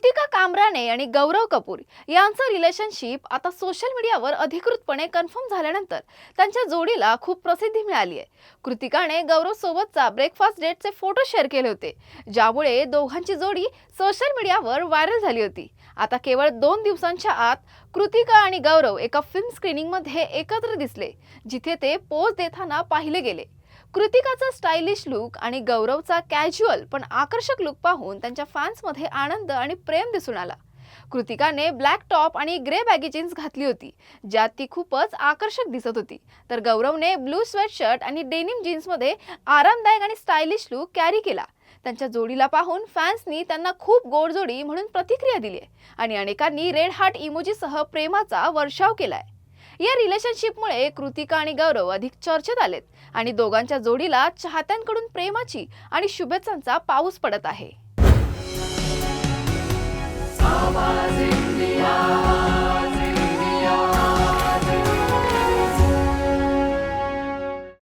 कृतिका कामराने आणि गौरव कपूर यांचं रिलेशनशिप आता सोशल मीडियावर अधिकृतपणे कन्फर्म झाल्यानंतर त्यांच्या जोडीला खूप प्रसिद्धी मिळाली आहे। कृतिकाने गौरव सोबतचा ब्रेकफास्ट डेटचे फोटो शेअर केले होते, ज्यामुळे दोघांची जोडी सोशल मीडियावर व्हायरल झाली होती। आता केवळ 2 दिवसांच्या आत कृतिका आणि गौरव एका फिल्म स्क्रीनिंगमध्ये एकत्र दिसले, जिथे ते पोज देताना पाहिले गेले। कृतिकाचा स्टायलिश लुक आणि गौरवचा कॅज्युअल पण आकर्षक लुक पाहून त्यांच्या फॅन्समध्ये आनंद आणि प्रेम दिसून आला। कृतिकाने ब्लॅक टॉप आणि ग्रे बॅगी जीन्स घातली होती, ज्यात ती खूपच आकर्षक दिसत होती, तर गौरवने ब्लू स्वेटशर्ट आणि डेनिम जीन्समध्ये आरामदायक आणि स्टायलिश लुक कॅरी केला। त्यांच्या जोडीला पाहून फॅन्सनी त्यांना खूप गोड जोडी म्हणून प्रतिक्रिया दिली आहे आणि अनेकांनी रेड हार्ट इमोजीसह प्रेमाचा वर्षाव केलाय। या रिलेशनशिपमुळे कृतिका आणि गौरव अधिक चर्चेत आलेत आणि दोघांच्या जोडीला चाहत्यांकडून प्रेमाची आणि शुभेच्छांचा पाऊस पडत आहे।